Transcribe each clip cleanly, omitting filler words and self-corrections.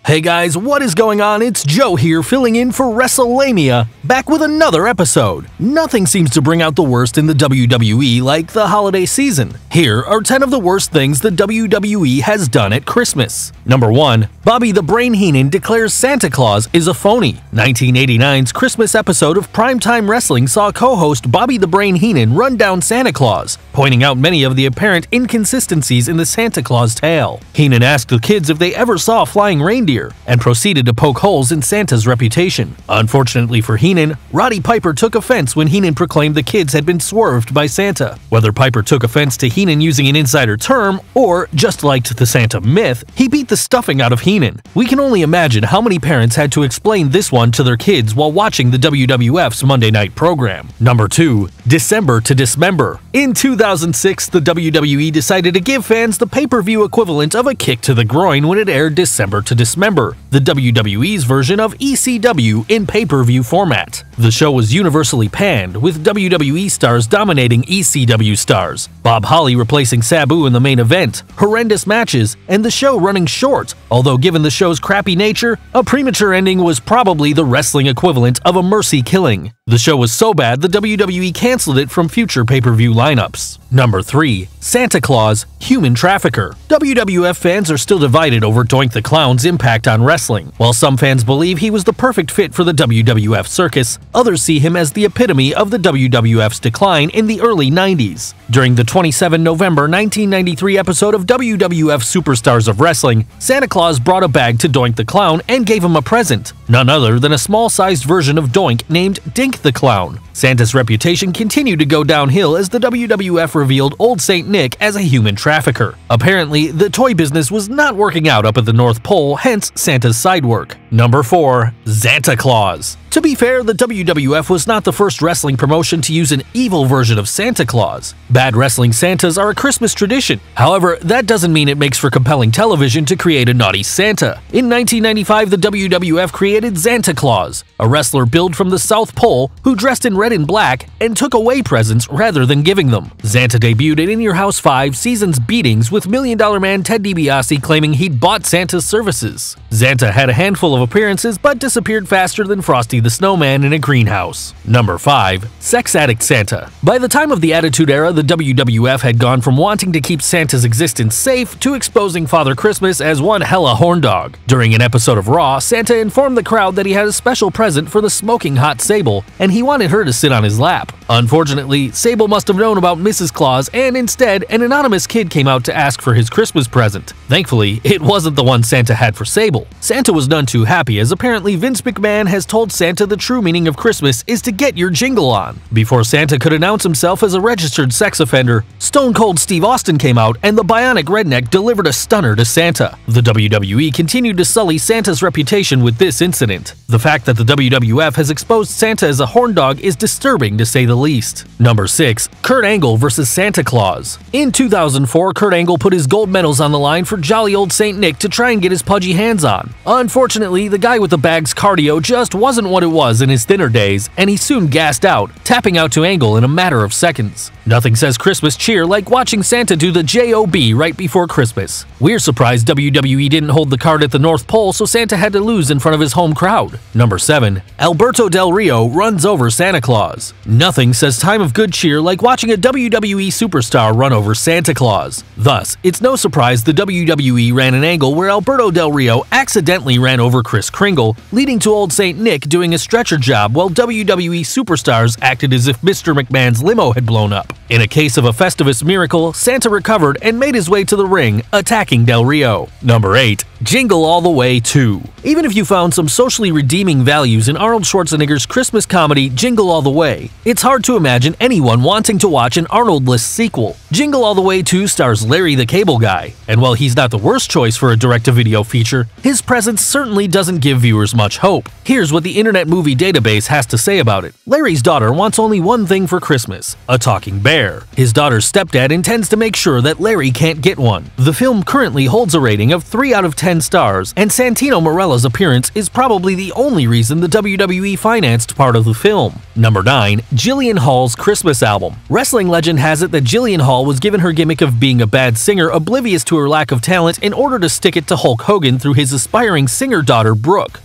Hey guys, what is going on? It's Joe here filling in for Wrestlelamia, back with another episode. Nothing seems to bring out the worst in the WWE like the holiday season. Here are 10 of the worst things the WWE has done at Christmas. Number 1. Bobby the Brain Heenan declares Santa Claus is a phony. 1989's Christmas episode of Primetime Wrestling saw co-host Bobby the Brain Heenan run down Santa Claus, pointing out many of the apparent inconsistencies in the Santa Claus tale. Heenan asked the kids if they ever saw flying reindeer, and proceeded to poke holes in Santa's reputation. Unfortunately for Heenan, Roddy Piper took offense when Heenan proclaimed the kids had been swerved by Santa. Whether Piper took offense to Heenan using an insider term, or just liked the Santa myth, he beat the stuffing out of Heenan. We can only imagine how many parents had to explain this one to their kids while watching the WWF's Monday night program. Number 2. December to Dismember. In 2006, the WWE decided to give fans the pay-per-view equivalent of a kick to the groin when it aired December to Dismember, the WWE's version of ECW in pay-per-view format. The show was universally panned, with WWE stars dominating ECW stars, Bob Holly replacing Sabu in the main event, horrendous matches, and the show running short, although given the show's crappy nature, a premature ending was probably the wrestling equivalent of a mercy killing. The show was so bad the WWE canceled it from future pay-per-view lineups. Number 3. Santa Claus, Human Trafficker. WWF fans are still divided over Doink the Clown's impact on wrestling. While some fans believe he was the perfect fit for the WWF circus, others see him as the epitome of the WWF's decline in the early 90s. During the 27 November 1993 episode of WWF Superstars of Wrestling, Santa Claus brought a bag to Doink the Clown and gave him a present, none other than a small-sized version of Doink named Dink the Clown. Santa's reputation continued to go downhill as the WWF revealed Old St. Nick as a human trafficker. Apparently, the toy business was not working out up at the North Pole, hence Santa's side work. Number 4. Santa Claus. To be fair, the WWF was not the first wrestling promotion to use an evil version of Santa Claus. Bad wrestling Santas are a Christmas tradition. However, that doesn't mean it makes for compelling television to create a naughty Santa. In 1995, the WWF created Santa Claus, a wrestler billed from the South Pole who dressed in red and black and took away presents rather than giving them. Santa debuted in In Your House 5 Seasons Beatings, with Million Dollar Man Ted DiBiase claiming he'd bought Santa's services. Santa had a handful of appearances but disappeared faster than Frosty the Snowman in a greenhouse. Number 5. Sex Addict Santa. By the time of the Attitude Era, the WWF had gone from wanting to keep Santa's existence safe to exposing Father Christmas as one hella horn dog. During an episode of Raw, Santa informed the crowd that he had a special present for the smoking hot Sable, and he wanted her to sit on his lap. Unfortunately, Sable must have known about Mrs. Claus, and instead, an anonymous kid came out to ask for his Christmas present. Thankfully, it wasn't the one Santa had for Sable. Santa was none too happy, as apparently Vince McMahon has told Santa the true meaning of Christmas is to get your jingle on. Before Santa could announce himself as a registered sex offender, Stone Cold Steve Austin came out and the Bionic Redneck delivered a stunner to Santa. The WWE continued to sully Santa's reputation with this incident. The fact that the WWF has exposed Santa as a horn dog is disturbing to say the least. Number 6. Kurt Angle vs. Santa Claus. In 2004, Kurt Angle put his gold medals on the line for jolly old St. Nick to try and get his pudgy hands on. Unfortunately, the guy with the bag's cardio just wasn't what it was in his thinner days, and he soon gassed out, tapping out to Angle in a matter of seconds. Nothing says Christmas cheer like watching Santa do the J.O.B. right before Christmas. We're surprised WWE didn't hold the card at the North Pole, so Santa had to lose in front of his home crowd. Number 7. Alberto Del Rio runs over Santa Claus. Nothing says time of good cheer like watching a WWE superstar run over Santa Claus. Thus, it's no surprise the WWE ran an angle where Alberto Del Rio accidentally ran over Kris Kringle, leading to old St. Nick doing a stretcher job while WWE superstars acted as if Mr. McMahon's limo had blown up. In a case of a Festivus miracle, Santa recovered and made his way to the ring, attacking Del Rio. Number 8. Jingle All The Way 2. Even if you found some socially redeeming values in Arnold Schwarzenegger's Christmas comedy Jingle All The Way, it's hard to imagine anyone wanting to watch an Arnold-less sequel. Jingle All The Way 2 stars Larry the Cable Guy, and while he's not the worst choice for a direct-to-video feature, his presence certainly doesn't give viewers much hope. Here's what the Internet Movie Database has to say about it. Larry's daughter wants only one thing for Christmas: a talking bear. hair. His daughter's stepdad intends to make sure that Larry can't get one. The film currently holds a rating of 3 out of 10 stars, and Santino Marella's appearance is probably the only reason the WWE financed part of the film. Number 9. Jillian Hall's Christmas album. Wrestling legend has it that Jillian Hall was given her gimmick of being a bad singer oblivious to her lack of talent in order to stick it to Hulk Hogan through his aspiring singer daughter Brooke.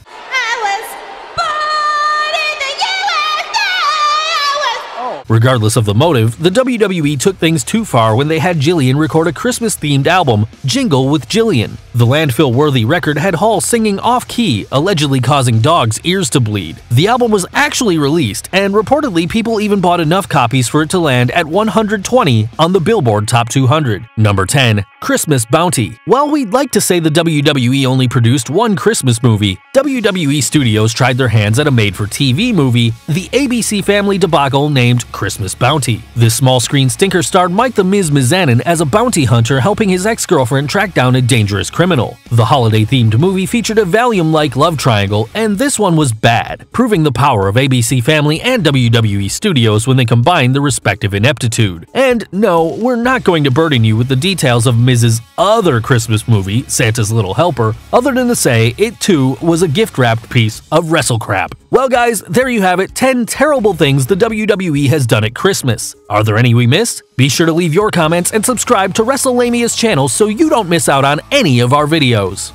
Regardless of the motive, the WWE took things too far when they had Jillian record a Christmas-themed album, Jingle with Jillian. The landfill-worthy record had Hall singing off-key, allegedly causing dogs' ears to bleed. The album was actually released, and reportedly people even bought enough copies for it to land at 120 on the Billboard Top 200. Number 10. Christmas Bounty. While we'd like to say the WWE only produced one Christmas movie, WWE Studios tried their hands at a made-for-TV movie, the ABC Family debacle named Christmas Bounty. This small-screen stinker starred Mike the Miz Mizanin as a bounty hunter helping his ex-girlfriend track down a dangerous criminal. The holiday-themed movie featured a Valium-like love triangle, and this one was bad, proving the power of ABC Family and WWE Studios when they combined their respective ineptitude. And no, we're not going to burden you with the details of Miz's other Christmas movie, Santa's Little Helper, other than to say it too was a gift-wrapped piece of wrestle crap. Well guys, there you have it, 10 terrible things the WWE has done at Christmas. Are there any we missed? Be sure to leave your comments and subscribe to Wrestlemania's channel so you don't miss out on any of our videos.